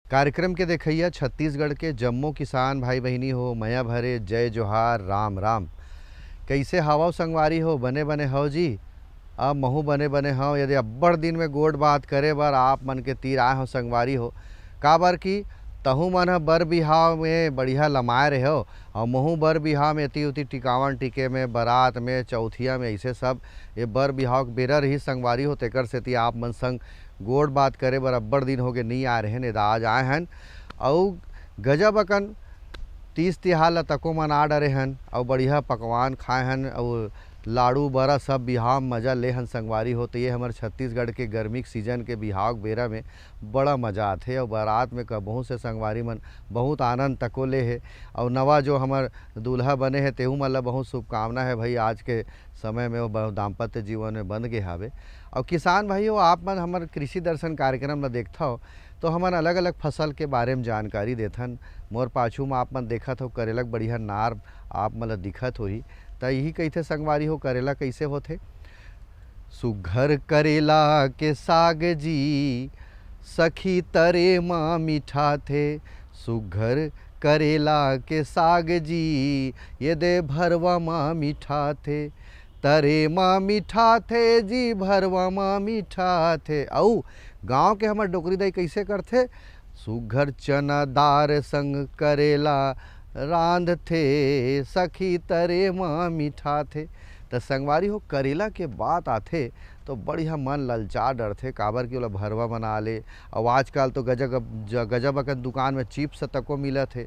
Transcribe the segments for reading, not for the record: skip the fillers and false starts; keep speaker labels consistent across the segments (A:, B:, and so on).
A: कार्यक्रम के देखैया छत्तीसगढ़ के जम्मो किसान भाई बहिनी हो, मया भरे जय जोहार राम राम। कैसे हवा संगवारी हो, बने बने हो जी। अब महू बने बने हो, यदि अब्बड़ दिन में गोड़ बात करे बर आप मन के तीर आए हो संगवारी हो। का बर की तहु मन ह बर बिहाव में बढ़िया लमाए रहे हो, और महू बर बिहाव में एती उती टिकावन टिके में, बारात में, चौथिया में, ऐसे सब ये बर बिहाव के बेरा रही संगवारी हो। तेकर सेती आप मन संग गोड़ बात करे बर अब्बड़ दिन हो गए नहीं आ रहे हैं, आज आए हैं। और गजब अकन तीज तिहार ल तको मन आ डरे हन, और बढ़िया पकवान खाए हन, और लाड़ू बरा सब बिहाव में मज़ा ले हन संगवारी हो। तो ये हमारे छत्तीसगढ़ के गर्मी के सीजन के बिहाव के बेरा में बड़ा मज़ा आथे, और बारात में कबहू से संगवारी मन बहुत आनंद तको ले है। और नवा जो हमार दूल्हा बने हैं तेहू मन ला बहुत शुभकामना है भाई, आज के समय में वो दाम्पत्य जीवन में बन गए हावे। और किसान भाई हो, आप मन हमार कृषि दर्शन कार्यक्रम ला देखता हो तो हमन अलग अलग फसल के बारे में जानकारी देथन। मोर पाछू में आप मन देखत हो करेला बढ़िया नार आप मन ला दिखत होही। तो यही कहिथे संगवारी हो, करेला कैसे होथे। सुघर करेला के साग जी सखी तरे माँ मीठा थे। सुघर करेला के साग जी ये दे भरवा माँ मीठा थे। तरे माँ मीठा थे जी, भरवा माँ मीठा थे। औ गांव के हमर डोकरी दाई कैसे करथे। सुघर चना दार संग करेला रांध थे, सखी तरे माँ मीठा थे। तो संगवारी हो, करेला के बात आथे तो बढ़िया मन ललचा डरथे, काबर की ओला भरवा बना ले। और आजकल तो गजब अकन दुकान में चिप्स तको मिलत है।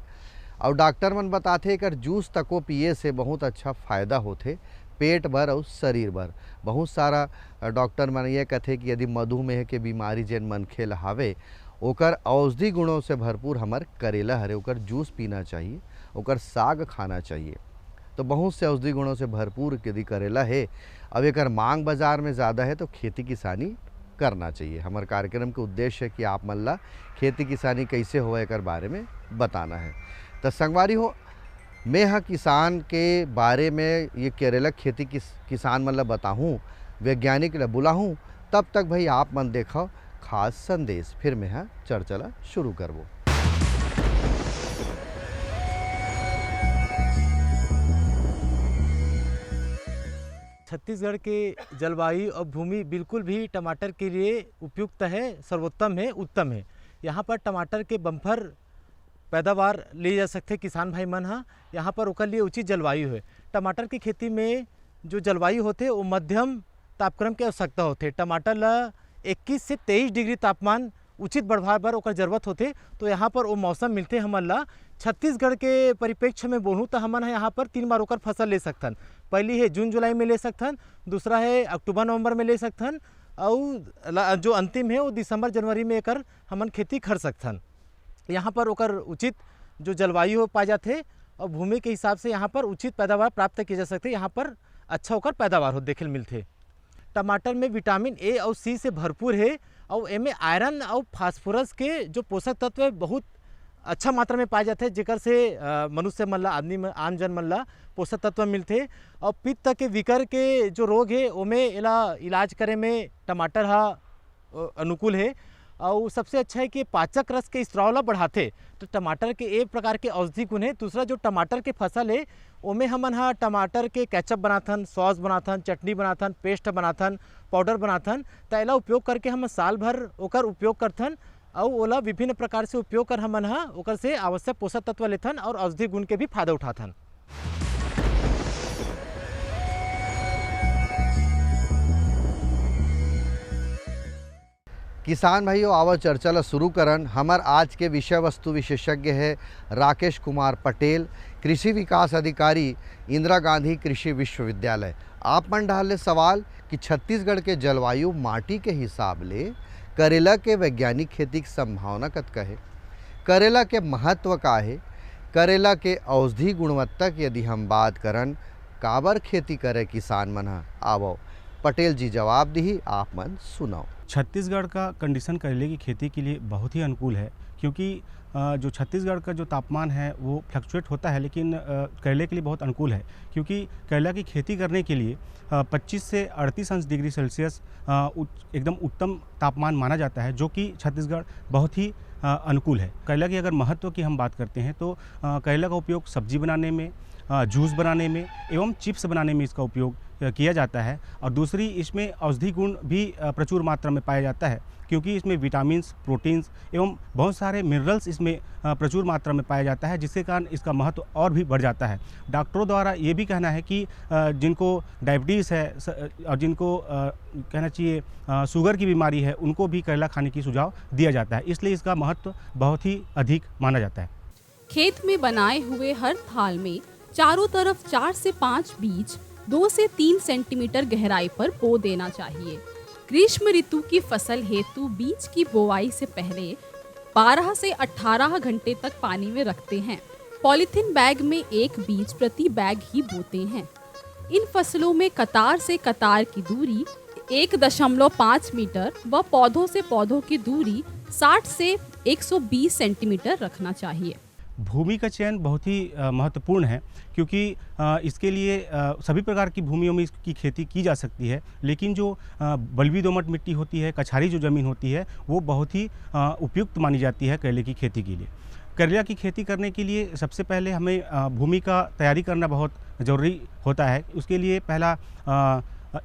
A: और डॉक्टर मन बताथे एकर जूस तको पिए से बहुत अच्छा फ़ायदा होथे पेट भर और शरीर भर। बहुत सारा डॉक्टर मन ये कहते कि यदि मधुमेह के बीमारी जेन मनखे ल हावे ओकर औषधि गुणों से भरपूर हमार करेला हरे, ओकर जूस पीना चाहिए, ओकर साग खाना चाहिए। तो बहुत से औषधि गुणों से भरपूर यदि करेला है। अब एकर मांग बाजार में ज़्यादा है तो खेती किसानी करना चाहिए। हमारे कार्यक्रम के उद्देश्य है कि आप मन ला खेती किसानी कैसे हो एकर बारे में बताना है। तो संगवारी हो, मैं हाँ किसान के बारे में ये करेला खेती किसान मन ला बताहूँ, वैज्ञानिक ला बुलाहूँ, तब तक भाई आप मन देखो खास संदेश। फिर मैं हाँ चर्चा ला शुरू करबो।
B: छत्तीसगढ़ के जलवायु और भूमि बिल्कुल भी टमाटर के लिए उपयुक्त है, सर्वोत्तम है, उत्तम है। यहाँ पर टमाटर के बम्फर पैदावार ले जा सकते किसान भाई मन। हाँ, यहाँ पर ओकर लिए उचित जलवायु है। टमाटर की खेती में जो जलवायु होते वो मध्यम तापक्रम के आवश्यकता होते। टमाटर ला 21 से 23 डिग्री तापमान उचित बढ़ाए बर ओकर जरूरत होते। तो यहाँ पर वो मौसम मिलते हमन ला। छत्तीसगढ़ के परिप्रेक्ष्य में बोलूँ तो हमन यहाँ पर 3 बार ओकर फसल ले सकथन। पहली है जून जुलाई में ले सकथन, दूसरा है अक्टूबर नवंबर में ले सकथन, और जो अंतिम है वो दिसंबर जनवरी में एकर हमन खेती कर सकथन। यहाँ पर ओकर उचित जो जलवायु हो पाए जाते और भूमि के हिसाब से यहाँ पर उचित पैदावार प्राप्त की जा सकते। यहाँ पर अच्छा होकर पैदावार हो देखे मिलते। टमाटर में विटामिन ए और सी से भरपूर है, और एमे आयरन और फास्फोरस के जो पोषक तत्व बहुत अच्छा मात्रा में पाए जाते, जेकर से मनुष्य मन ला, आदमी आम जन मन ला पोषक तत्व मिलते। और पित्त के विकर के जो रोग है ओमे एला इलाज करे में टमाटर हा अनुकूल है। और सबसे अच्छा है कि पाचक रस के स्त्राव ला बढ़ाते। तो टमाटर के एक प्रकार के औषधि गुण है। दूसरा जो टमाटर के फसल है ओमे हमन हा टमाटर के केचप बनाथन, सॉस बनाथन, चटनी बनाथन, पेस्ट बनाथन, पाउडर बनाथन। तो एला उपयोग करके हम साल भर ओकर उपयोग करथन, और ओला विभिन्न प्रकार से उपयोग कर हमन हा ओकर से आवश्यक पोषक तत्व लेथन और औषधि गुण के भी फायदा उठाथन।
A: किसान भाइयों, आवा चर्चा ला शुरू करन। हमार आज के विषय वस्तु विशेषज्ञ है राकेश कुमार पटेल, कृषि विकास अधिकारी, इंदिरा गांधी कृषि विश्वविद्यालय। आप मन डाले सवाल कि छत्तीसगढ़ के जलवायु माटी के हिसाब ले करेला के वैज्ञानिक खेती की संभावना कतका है, करेला के महत्व का है, करेला के औषधि गुणवत्ता की यदि हम बात करन, काबर खेती करे किसान मन हा। आवो पटेल जी जवाब दी, आप मन सुनाओ।
C: छत्तीसगढ़ का कंडीशन करेले की खेती के लिए बहुत ही अनुकूल है, क्योंकि जो छत्तीसगढ़ का जो तापमान है वो फ्लक्चुएट होता है, लेकिन करेले के लिए बहुत अनुकूल है, क्योंकि करेला की खेती करने के लिए 25 से 38 अंश डिग्री सेल्सियस एकदम उत्तम तापमान माना जाता है, जो कि छत्तीसगढ़ बहुत ही अनुकूल है। करेला की अगर महत्व की हम बात करते हैं तो करेला का उपयोग सब्जी बनाने में, जूस बनाने में एवं चिप्स बनाने में इसका उपयोग किया जाता है। और दूसरी, इसमें औषधि गुण भी प्रचुर मात्रा में पाया जाता है, क्योंकि इसमें विटामिन्स, प्रोटीन्स एवं बहुत सारे मिनरल्स इसमें प्रचुर मात्रा में पाया जाता है, जिसके कारण इसका महत्व और भी बढ़ जाता है। डॉक्टरों द्वारा ये भी कहना है कि जिनको डायबिटीज़ है और जिनको कहना चाहिए शुगर की बीमारी है, उनको भी करेला खाने की सुझाव दिया जाता है, इसलिए इसका महत्व बहुत ही अधिक माना जाता है।
D: खेत में बनाए हुए हर थाल में चारों तरफ 4 से 5 बीज 2 से 3 सेंटीमीटर गहराई पर बो देना चाहिए। ग्रीष्म ऋतु की फसल हेतु बीज की बोआई से पहले 12 से 18 घंटे तक पानी में रखते हैं। पॉलीथीन बैग में एक बीज प्रति बैग ही बोते हैं। इन फसलों में कतार से कतार की दूरी 1.5 मीटर व पौधों से पौधों की दूरी 60 से 120 सेंटीमीटर रखना चाहिए।
C: भूमि का चयन बहुत ही महत्वपूर्ण है, क्योंकि इसके लिए सभी प्रकार की भूमियों में इसकी खेती की जा सकती है, लेकिन जो बलुई दोमट मिट्टी होती है, कछारी जो ज़मीन होती है, वो बहुत ही उपयुक्त मानी जाती है करेले की खेती के लिए। करेला की खेती करने के लिए सबसे पहले हमें भूमि का तैयारी करना बहुत ज़रूरी होता है। उसके लिए पहला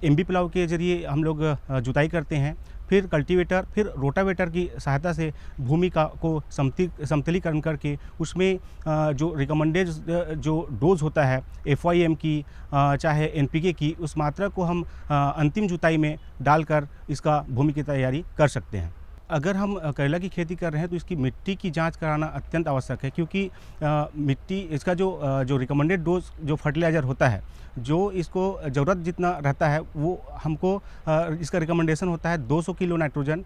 C: एमबी प्लाव के ज़रिए हम लोग जुताई करते हैं, फिर कल्टीवेटर, फिर रोटावेटर की सहायता से भूमि को समतलीकरण करके उसमें जो रिकमेंडेड जो डोज होता है FYM की चाहे NPK की, उस मात्रा को हम अंतिम जुताई में डालकर इसका भूमि की तैयारी कर सकते हैं। अगर हम करेला की खेती कर रहे हैं तो इसकी मिट्टी की जांच कराना अत्यंत आवश्यक है, क्योंकि मिट्टी इसका जो रिकमेंडेड डोज जो फर्टिलाइज़र होता है, जो इसको ज़रूरत जितना रहता है, वो हमको इसका रिकमेंडेशन होता है 200 किलो नाइट्रोजन,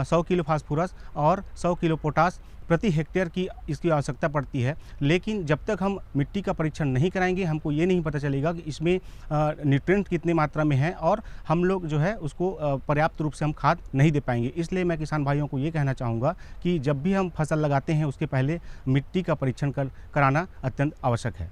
C: 100 किलो फास्फोरस और 100 किलो पोटास प्रति हेक्टेयर की इसकी आवश्यकता पड़ती है। लेकिन जब तक हम मिट्टी का परीक्षण नहीं कराएंगे, हमको ये नहीं पता चलेगा कि इसमें न्यूट्रिएंट कितने मात्रा में है, और हम लोग जो है उसको पर्याप्त रूप से हम खाद नहीं दे पाएंगे। इसलिए मैं किसान भाइयों को ये कहना चाहूँगा कि जब भी हम फसल लगाते हैं, उसके पहले मिट्टी का परीक्षण कराना अत्यंत आवश्यक है।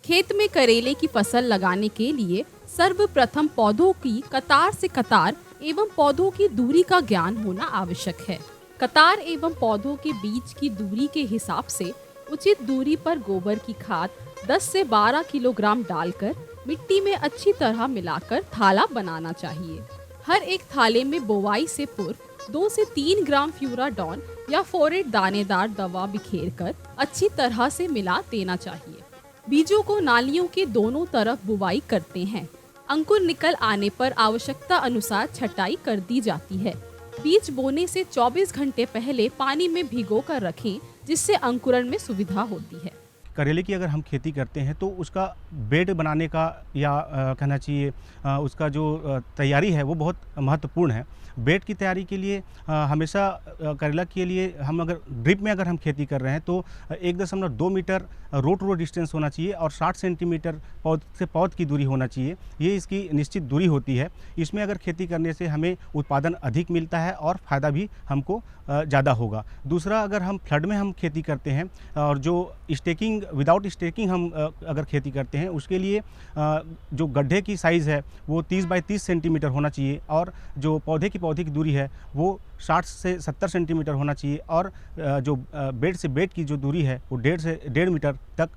D: खेत में करेले की फसल लगाने के लिए सर्वप्रथम पौधों की कतार से कतार एवं पौधों की दूरी का ज्ञान होना आवश्यक है। कतार एवं पौधों के बीच की दूरी के हिसाब से उचित दूरी पर गोबर की खाद 10 से 12 किलोग्राम डालकर मिट्टी में अच्छी तरह मिलाकर थाला बनाना चाहिए। हर एक थाले में बोवाई से पूर्व 2 से 3 ग्राम फ्यूराडॉन या फोरेट दानेदार दवा बिखेरकर अच्छी तरह से मिला देना चाहिए। बीजों को नालियों के दोनों तरफ बुवाई करते हैं। अंकुर निकल आने पर आवश्यकता अनुसार छटाई कर दी जाती है। बीज बोने से 24 घंटे पहले पानी में भिगो कर रखें, जिससे अंकुरण में सुविधा होती है।
C: करेले की अगर हम खेती करते हैं तो उसका बेड बनाने का या कहना चाहिए उसका जो तैयारी है वो बहुत महत्वपूर्ण है। बेड की तैयारी के लिए हमेशा करेला के लिए हम अगर ड्रिप में अगर हम खेती कर रहे हैं तो 1.2 metre row to row distance होना चाहिए और 60 सेंटीमीटर पौध से पौध की दूरी होना चाहिए। ये इसकी निश्चित दूरी होती है। इसमें अगर खेती करने से हमें उत्पादन अधिक मिलता है और फ़ायदा भी हमको ज़्यादा होगा। दूसरा, अगर हम फ्लड में हम खेती करते हैं और जो स्टेकिंग विदाउट स्टेकिंग हम अगर खेती करते हैं, उसके लिए जो गड्ढे की साइज़ है वो 30 बाई 30 सेंटीमीटर होना चाहिए और जो पौधे की दूरी है वो 60 से 70 सेंटीमीटर होना चाहिए और जो बेड से बेड की जो दूरी है वो 1.5 से 1.5 मीटर तक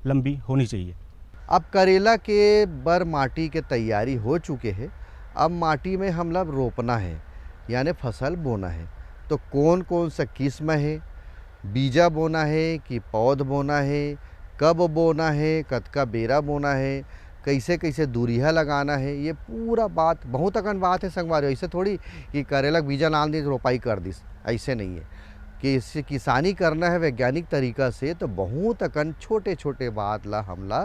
C: लंबी होनी चाहिए।
A: अब करेला के बर माटी के तैयारी हो चुके हैं। अब माटी में हम लोग रोपना है, यानी फसल बोना है। तो कौन कौन सा किस्म है, बीजा बोना है कि पौध बोना है, कब बोना है, कतका बेरा बोना है, कैसे कैसे दूरिया लगाना है, ये पूरा बात बहुत अकन बात है संगवारी। ऐसे थोड़ी कि करेला बीजा डाल दी रोपाई कर दिस, ऐसे नहीं है। कि इससे किसानी करना है वैज्ञानिक तरीका से तो बहुत अकन छोटे छोटे बात ला हमला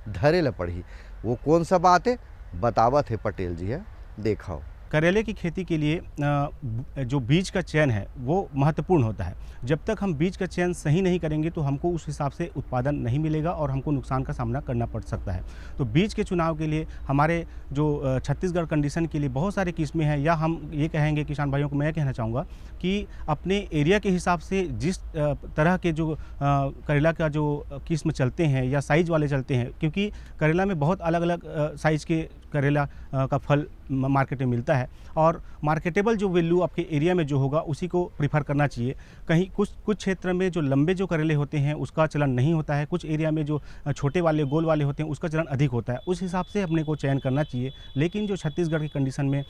A: धरे ला पड़ी। वो कौन सा बात है बतावत है पटेल जी है, देखाओ।
C: करेले की खेती के लिए जो बीज का चयन है वो महत्वपूर्ण होता है। जब तक हम बीज का चयन सही नहीं करेंगे तो हमको उस हिसाब से उत्पादन नहीं मिलेगा और हमको नुकसान का सामना करना पड़ सकता है। तो बीज के चुनाव के लिए हमारे जो छत्तीसगढ़ कंडीशन के लिए बहुत सारी किस्में हैं, या हम ये कहेंगे किसान भाइयों को मैं कहना चाहूँगा कि अपने एरिया के हिसाब से जिस तरह के जो करेला का जो किस्म चलते हैं या साइज़ वाले चलते हैं, क्योंकि करेला में बहुत अलग अलग साइज़ के करेला का फल मार्केट में मिलता है और मार्केटेबल जो वैल्यू आपके एरिया में जो होगा उसी को प्रीफर करना चाहिए। कहीं कुछ क्षेत्र में जो लंबे जो करेले होते हैं उसका चलन नहीं होता है, कुछ एरिया में जो छोटे वाले गोल वाले होते हैं उसका चलन अधिक होता है, उस हिसाब से अपने को चयन करना चाहिए। लेकिन जो छत्तीसगढ़ की कंडीशन में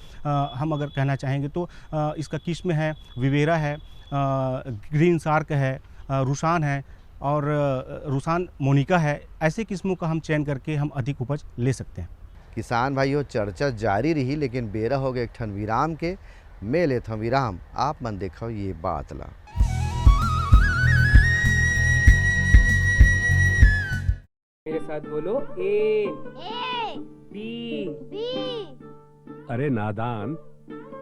C: हम अगर कहना चाहेंगे तो इसका किस्म है विवेरा है, ग्रीन शार्क है, रुसान है और रुसान मोनिका है। ऐसे किस्मों का हम चयन करके हम अधिक उपज ले सकते हैं।
A: किसान भाइयों चर्चा जारी रही, लेकिन बेरा हो गए एक ठन विराम के। मैं लेत हूँ विराम, आप मन देखो ये बात ला।
E: मेरे साथ बोलो ए बी।
F: अरे नादान,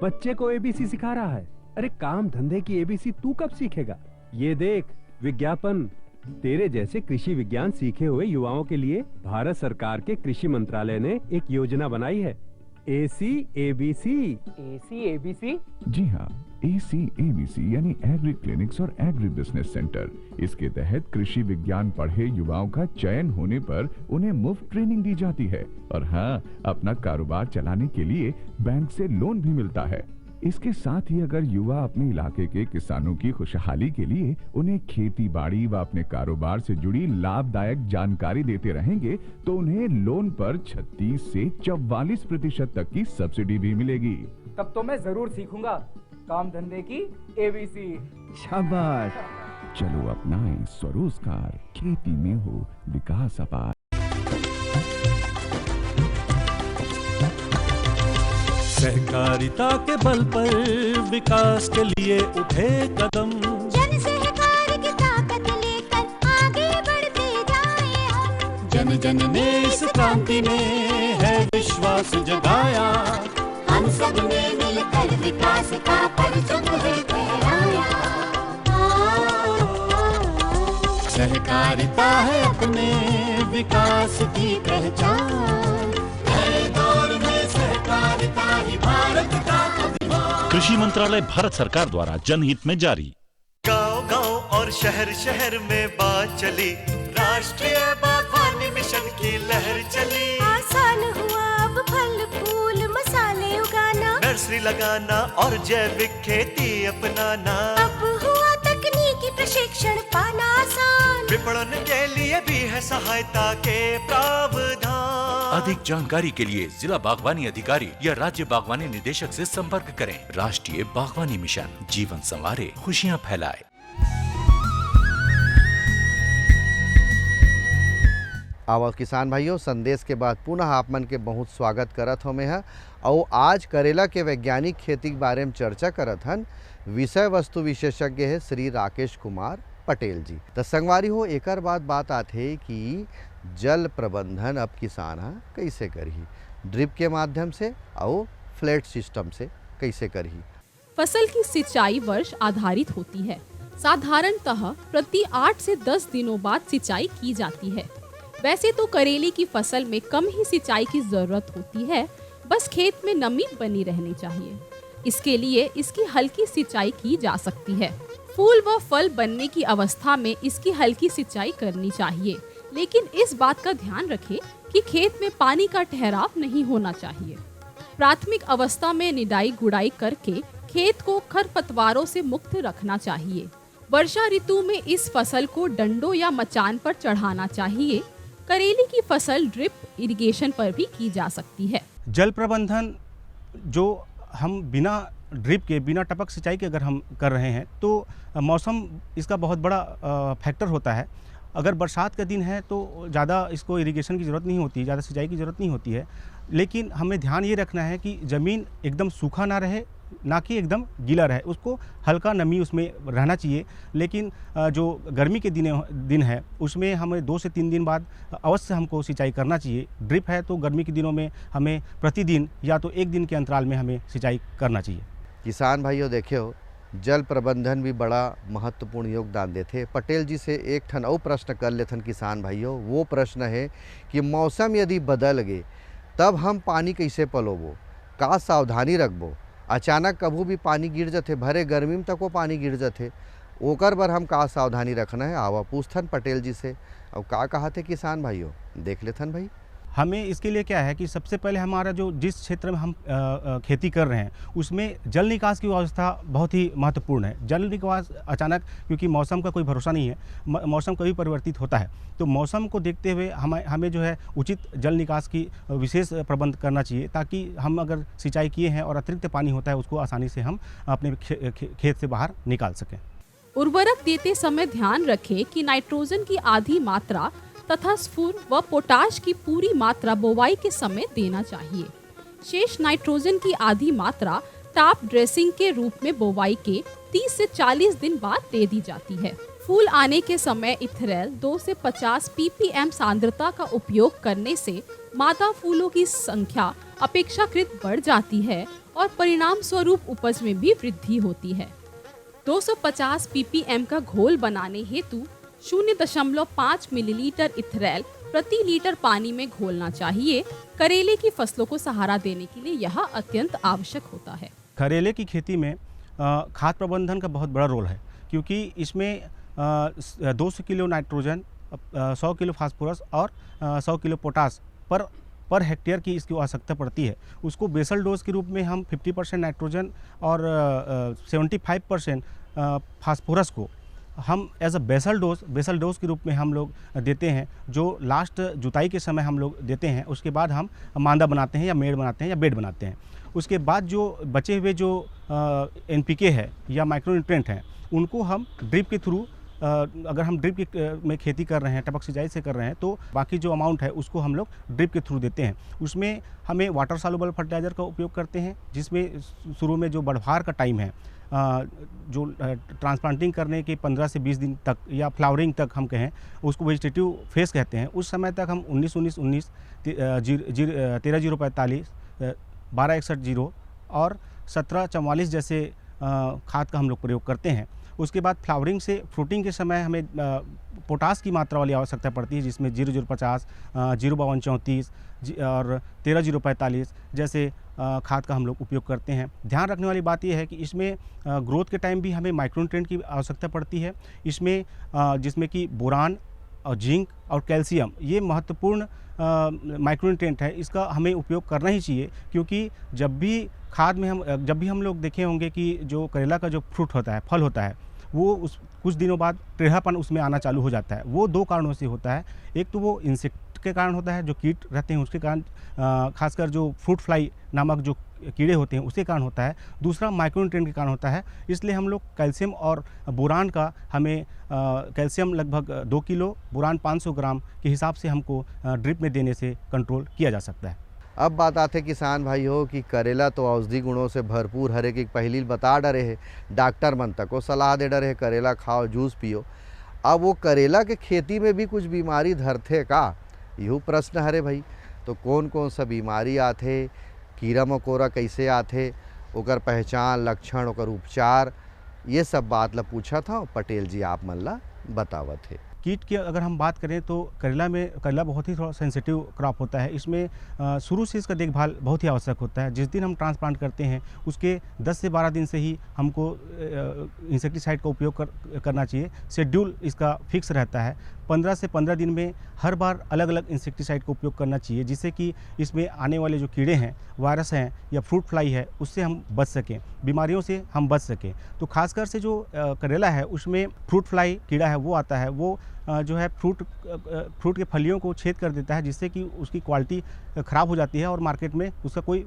F: बच्चे को एबीसी सिखा रहा है। अरे काम धंधे की एबीसी तू कब सीखेगा? ये देख विज्ञापन। तेरे जैसे कृषि विज्ञान सीखे हुए युवाओं के लिए भारत सरकार के कृषि मंत्रालय ने एक योजना बनाई है, ACABC।
E: ACABC?
G: जी हाँ, ACABC यानी एग्री क्लिनिक्स और एग्री बिजनेस सेंटर। इसके तहत कृषि विज्ञान पढ़े युवाओं का चयन होने पर उन्हें मुफ्त ट्रेनिंग दी जाती है और हाँ, अपना कारोबार चलाने के लिए बैंक से लोन भी मिलता है। इसके साथ ही अगर युवा अपने इलाके के किसानों की खुशहाली के लिए उन्हें खेती बाड़ी व अपने कारोबार से जुड़ी लाभदायक जानकारी देते रहेंगे तो उन्हें लोन पर 36 से 44% तक की सब्सिडी भी मिलेगी।
E: तब तो मैं जरूर सीखूंगा काम धंधे की ABC।
G: शाबाश, चलो अपनाएं स्वरोजगार, खेती में हो विकास अपार।
H: सहकारिता के बल पर विकास के लिए उठे कदम,
I: जन सहकार की ताकत लेकर आगे बढ़ते जाएं हम।
H: जन जन ने इस क्रांति में है विश्वास जगाया,
I: हम सब ने मिलकर विकास का परचम है फहराया।
H: सहकारिता है अपने विकास की पहचान, नए दौर में सहकारिता ही भारत का अभिमान।
J: कृषि मंत्रालय भारत सरकार द्वारा जनहित में जारी।
K: गांव गांव और शहर शहर में बात चली, राष्ट्रीय बागवानी मिशन की लहर चली।
I: आसान हुआ अब फल फूल मसाले उगाना,
K: नर्सरी लगाना और जैविक खेती अपनाना।
I: अब हुआ तकनीकी प्रशिक्षण पाना आसान,
K: विपणन के लिए भी है सहायता के प्रावधान।
J: अधिक जानकारी के लिए जिला बागवानी अधिकारी या राज्य बागवानी निदेशक से संपर्क करें। राष्ट्रीय बागवानी मिशन, जीवन संवारे, खुशियां फैलाए।
A: आवाज किसान भाइयों, संदेश के बाद पुनः आप मन के बहुत स्वागत करत हो मैं है। और आज करेला के वैज्ञानिक खेती के बारे में चर्चा करत हन। विषय वस्तु विशेषज्ञ है श्री राकेश कुमार पटेल जी। तो संगवारी हो, एक बाद बात आते कि जल प्रबंधन अब किसान कैसे करही, ड्रिप के माध्यम से और फ्लैट सिस्टम से कैसे करही।
D: फसल की सिंचाई वर्ष आधारित होती है। साधारणतः प्रति 8 से 10 दिनों बाद सिंचाई की जाती है। वैसे तो करेले की फसल में कम ही सिंचाई की जरूरत होती है, बस खेत में नमी बनी रहनी चाहिए। इसके लिए इसकी हल्की सिंचाई की जा सकती है। फूल व फल बनने की अवस्था में इसकी हल्की सिंचाई करनी चाहिए, लेकिन इस बात का ध्यान रखें कि खेत में पानी का ठहराव नहीं होना चाहिए। प्राथमिक अवस्था में निदाई गुड़ाई करके खेत को खरपतवारों से मुक्त रखना चाहिए। वर्षा ऋतु में इस फसल को डंडों या मचान पर चढ़ाना चाहिए। करेले की फसल ड्रिप इरिगेशन पर भी की जा सकती है।
C: जल प्रबंधन जो हम बिना ड्रिप के, बिना टपक सिंचाई के अगर हम कर रहे हैं तो मौसम इसका बहुत बड़ा फैक्टर होता है। अगर बरसात का दिन है तो ज़्यादा इसको इरिगेशन की ज़रूरत नहीं होती, ज़्यादा सिंचाई की ज़रूरत नहीं होती है। लेकिन हमें ध्यान ये रखना है कि ज़मीन एकदम सूखा ना रहे ना कि एकदम गीला रहे, उसको हल्का नमी उसमें रहना चाहिए। लेकिन जो गर्मी के दिन है उसमें हमें 2 से 3 दिन बाद अवश्य हमको सिंचाई करना चाहिए। ड्रिप है तो गर्मी के दिनों में हमें प्रतिदिन या तो 1 दिन के अंतराल में हमें सिंचाई करना चाहिए।
A: किसान भाइयों देखे हो, जल प्रबंधन भी बड़ा महत्वपूर्ण योगदान देते। पटेल जी से एक ठन और प्रश्न कर लेथन किसान भाइयों। वो प्रश्न है कि मौसम यदि बदल गए तब हम पानी कैसे पलोबो, का सावधानी रखबो। अचानक कभू भी पानी गिर जाते, भरे गर्मी में तक वो पानी गिर जाते, ओकर बर हम का सावधानी रखना है। आवा पूछथन पटेल जी से और का कहा थे किसान भाइयों, देख लेथन भाई।
C: हमें इसके लिए क्या है कि सबसे पहले हमारा जो जिस क्षेत्र में हम खेती कर रहे हैं उसमें जल निकास की व्यवस्था बहुत ही महत्वपूर्ण है। जल निकास अचानक, क्योंकि मौसम का कोई भरोसा नहीं है, मौसम कभी परिवर्तित होता है, तो मौसम को देखते हुए हमें जो है उचित जल निकास की विशेष प्रबंध करना चाहिए, ताकि हम अगर सिंचाई किए हैं और अतिरिक्त पानी होता है उसको आसानी से हम अपने खेत से बाहर निकाल सकें।
D: उर्वरक देते समय ध्यान रखें कि नाइट्रोजन की आधी मात्रा तथा स्फूर व पोटाश की पूरी मात्रा बोवाई के समय देना चाहिए। शेष नाइट्रोजन की आधी मात्रा टॉप ड्रेसिंग के रूप में बोवाई के 30 से 40 दिन बाद दे दी जाती है। फूल आने के समय इथेरेल 2 से 50 ppm सांद्रता का उपयोग करने से मादा फूलों की संख्या अपेक्षाकृत बढ़ जाती है और परिणाम स्वरूप उपज में भी वृद्धि होती है। 250 ppm का घोल बनाने हेतु 0.5 मिलीलीटर इथेरेल प्रति लीटर पानी में घोलना चाहिए। करेले की फसलों को सहारा देने के लिए यह अत्यंत आवश्यक होता है।
C: करेले की खेती में खाद प्रबंधन का बहुत बड़ा रोल है, क्योंकि इसमें 200 किलो नाइट्रोजन, 100 किलो फास्फोरस और 100 किलो पोटास पर हेक्टेयर की इसकी आवश्यकता पड़ती है। उसको बेसल डोज के रूप में हम 50% नाइट्रोजन और 75% फास्फोरस को हम एज अ बेसल डोज के रूप में हम लोग देते हैं, जो लास्ट जुताई के समय हम लोग देते हैं। उसके बाद हम मांदा बनाते हैं या मेड़ बनाते हैं या बेड बनाते हैं। उसके बाद जो बचे हुए जो NPK है या माइक्रोन्यूट्रिएंट हैं, उनको हम ड्रिप के थ्रू, अगर हम ड्रिप में खेती कर रहे हैं, टपक सिंचाई से कर रहे हैं, तो बाकी जो अमाउंट है उसको हम लोग ड्रिप के थ्रू देते हैं। उसमें हमें वाटर सॉल्युबल फर्टिलाइज़र का उपयोग करते हैं, जिसमें शुरू में जो बढ़वार का टाइम है, जो ट्रांसप्लांटिंग करने के 15 से 20 दिन तक या फ्लावरिंग तक हम कहें, उसको वेजिटेटिव फेस कहते हैं, उस समय तक हम 19-19-19, 13-0-45, 12-61-0 और 17-44 जैसे खाद का हम लोग प्रयोग करते हैं। उसके बाद फ्लावरिंग से फ्रूटिंग के समय हमें पोटास की मात्रा वाली आवश्यकता पड़ती है, जिसमें 0-0-50, 0-52-34 और 13-0-45 जैसे खाद का हम लोग उपयोग करते हैं। ध्यान रखने वाली बात यह है कि इसमें ग्रोथ के टाइम भी हमें माइक्रोन्यूट्रिएंट की आवश्यकता पड़ती है। इसमें जिसमें कि बोरान और जिंक और कैल्शियम, ये महत्वपूर्ण माइक्रोन्यूट्रिएंट है। इसका हमें उपयोग करना ही चाहिए, क्योंकि जब भी हम लोग देखे होंगे कि जो करेला का जो फ्रूट होता है, फल होता है, वो कुछ दिनों बाद टेढ़ापन उसमें आना चालू हो जाता है। वो 2 कारणों से होता है। एक तो वो इंसेक्ट के कारण होता है, जो कीट रहते हैं उसके कारण, खासकर जो फ्रूट फ्लाई नामक जो कीड़े होते हैं उसके कारण होता है। दूसरा माइक्रोन्यूट्रिएंट के कारण होता है। इसलिए हम लोग कैल्शियम और बोरान का हमें कैल्शियम लगभग 2 किलो, बोरान 500 ग्राम के हिसाब से हमको ड्रिप में देने से कंट्रोल किया जा सकता है।
A: अब बात आते किसान भाई हो कि करेला तो औषधि गुणों से भरपूर, हर एक पहली बता डरे है, डॉक्टर मन तक को सलाह दे डरे है करेला खाओ, जूस पियो। अब वो करेला के खेती में भी कुछ बीमारी धरते का, यू प्रश्न हरे भाई। तो कौन कौन सा बीमारी आथे, कीड़ा मकोड़ा कैसे आथे, ओकर पहचान, लक्षण, ओकर उपचार, ये सब बात ला पूछा था पटेल जी आप मन ला बतावत है।
C: कीट की अगर हम बात करें तो करेला बहुत ही थोड़ा सेंसिटिव क्रॉप होता है। इसमें शुरू से इसका देखभाल बहुत ही आवश्यक होता है। जिस दिन हम ट्रांसप्लांट करते हैं उसके 10 से 12 दिन से ही हमको इंसेक्टिसाइड का उपयोग करना चाहिए। शेड्यूल इसका फिक्स रहता है। 15 से 15 दिन में हर बार अलग अलग इंसेक्टिसाइड का उपयोग करना चाहिए, जिससे कि इसमें आने वाले जो कीड़े हैं, वायरस हैं या फ्रूट फ्लाई है, उससे हम बच सकें, बीमारियों से हम बच सकें। तो खासकर से जो करेला है उसमें फ्रूट फ्लाई कीड़ा है वो आता है, वो जो है फ्रूट के फलियों को छेद कर देता है, जिससे कि उसकी क्वालिटी ख़राब हो जाती है और मार्केट में उसका कोई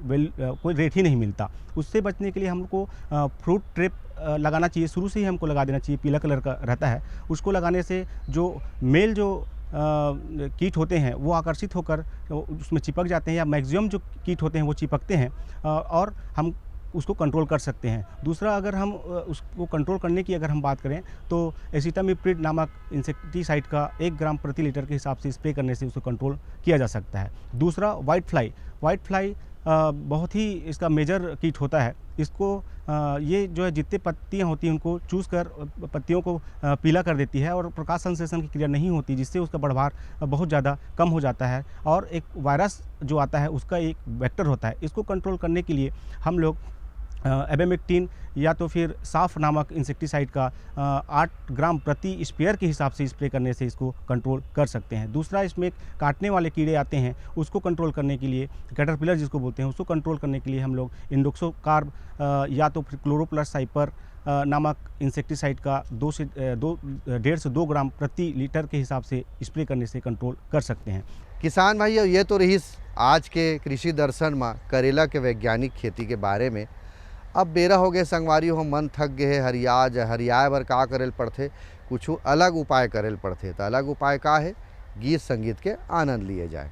C: रेट ही नहीं मिलता। उससे बचने के लिए हमको फ्रूट ट्रैप लगाना चाहिए, शुरू से ही हमको लगा देना चाहिए। पीला कलर का रहता है, उसको लगाने से जो मेल जो कीट होते हैं वो आकर्षित होकर उसमें चिपक जाते हैं, या मैक्सिमम जो कीट होते हैं वो चिपकते हैं और हम उसको कंट्रोल कर सकते हैं। दूसरा, अगर हम उसको कंट्रोल करने की अगर हम बात करें तो एसिटामिप्रिड नामक इंसेक्टिसाइड का 1 ग्राम प्रति लीटर के हिसाब से स्प्रे करने से उसको कंट्रोल किया जा सकता है। दूसरा, वाइट फ्लाई बहुत ही इसका मेजर कीट होता है। इसको ये जो है जितने पत्तियाँ होती हैं उनको चूस कर पत्तियों को पीला कर देती है और प्रकाश संश्लेषण की क्रिया नहीं होती, जिससे उसका बढ़वार बहुत ज़्यादा कम हो जाता है और एक वायरस जो आता है उसका एक वेक्टर होता है। इसको कंट्रोल करने के लिए हम लोग एबेमेक्टिन या तो फिर साफ नामक इंसेक्टिसाइड का 8 ग्राम प्रति स्पेयर के हिसाब से स्प्रे करने से इसको कंट्रोल कर सकते हैं। दूसरा, इसमें काटने वाले कीड़े आते हैं, उसको कंट्रोल करने के लिए कैटरपिलर जिसको बोलते हैं, उसको कंट्रोल करने के लिए हम लोग इंडोक्सोकार्ब या तो फिर क्लोरोप्लस साइपर नामक इंसेक्टिसाइड का 1.5 से 2 ग्राम प्रति लीटर के हिसाब से स्प्रे करने से कंट्रोल कर सकते हैं।
A: किसान भाई, ये तो रही आज के कृषि दर्शन में करेला के वैज्ञानिक खेती के बारे में। अब बेरा हो गए संगवारी हो, मन थक गए, हरियाए बर का करेल पड़थे, कुछ अलग उपाय करेल पड़थे। तो अलग उपाय का है? गीत संगीत के आनंद लिए जाए।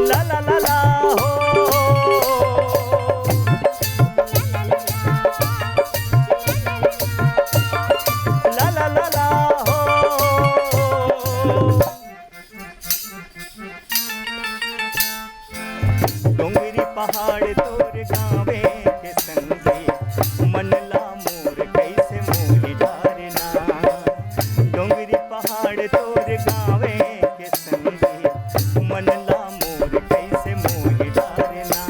K: ला ला ला ला हो, ला ला ला ला हो। डोंगरी पहाड़ तोर गावे के संगे, मनला मोर कैसे मोहि डारना। डोंगरी पहाड़ तोर गावे के संगे, मनला मोर कैसे मोहि डारना।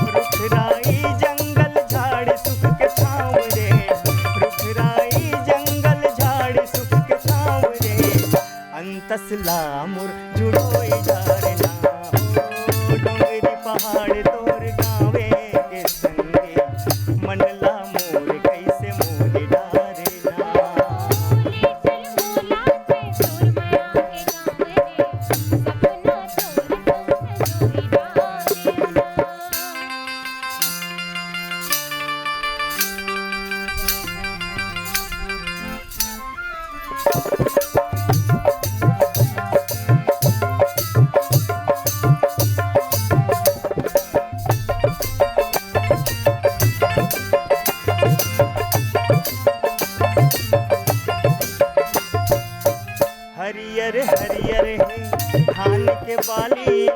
K: रुखराई जंगल झाड़ सुख के छाँव रे, रुखराई जंगल झाड़ सुख के छाँव रे। अंतसला मोर जुड़ोई डारना हो। डोंगरी पहाड़ तोर गावे के संगे, मनला मोर कैसे मोहि डारना। हरियर हरियर है धान के बाली,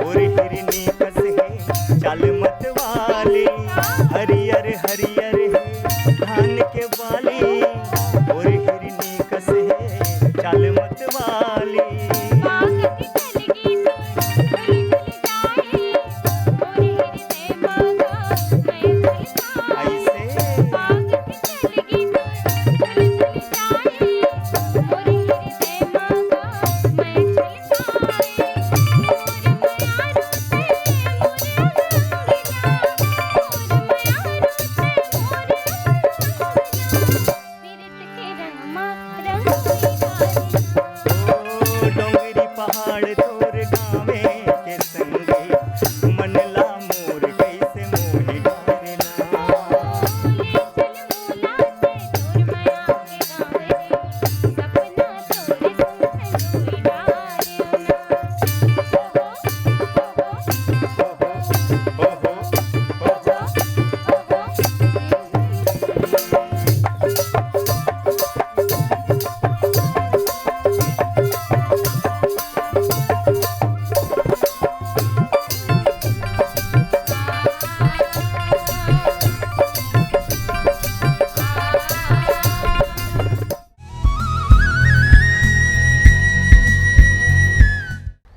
K: और हिरनी कस है चाल मत वाली। हरियर हरियर है धान के बाली, और हिरनी कस है चाल मत वाली। डोंगरी पहाड़ तोर गावे के संगे, मनला मोर कैसे मोहि डारना।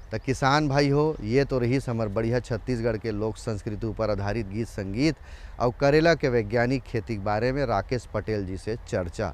A: तो किसान भाई हो, ये तो रही हमर बढ़िया छत्तीसगढ़ के लोक संस्कृति ऊपर आधारित गीत संगीत और करेला के वैज्ञानिक खेती के बारे में राकेश पटेल जी से चर्चा।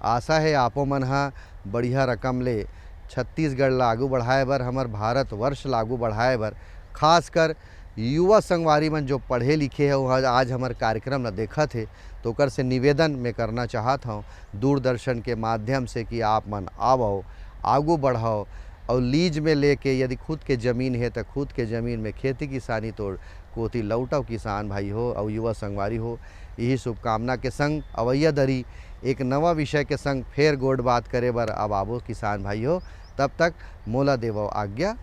A: आशा है आपो मन हा बढ़िया रकम ले छत्तीसगढ़ ला आगू बढ़ाए बर, हमर भारतवर्ष ला आगू बढ़ाए बर, खासकर युवा संगवारी मन जो पढ़े लिखे है वह आज हमार कार्यक्रम ला देखा थे, तो ओकर से निवेदन मैं करना चाहत हूँ दूरदर्शन के माध्यम से कि आप मन आवो, आगू बढ़ाओ, और लीज में लेके यदि खुद के ज़मीन है तो खुद के ज़मीन में खेती किसानी तोड़ कोती लौटव किसान भाई हो और युवा संगवारी हो। यही शुभकामना के संग अवैया दरी एक नवा विषय के संग फेर गोड बात करे बर अब आबो किसान भाई हो। तब तक मोला देवो आज्ञा।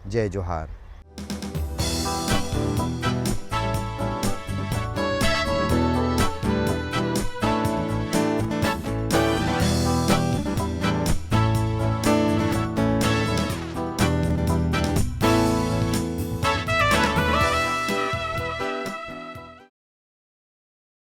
A: जय जोहार।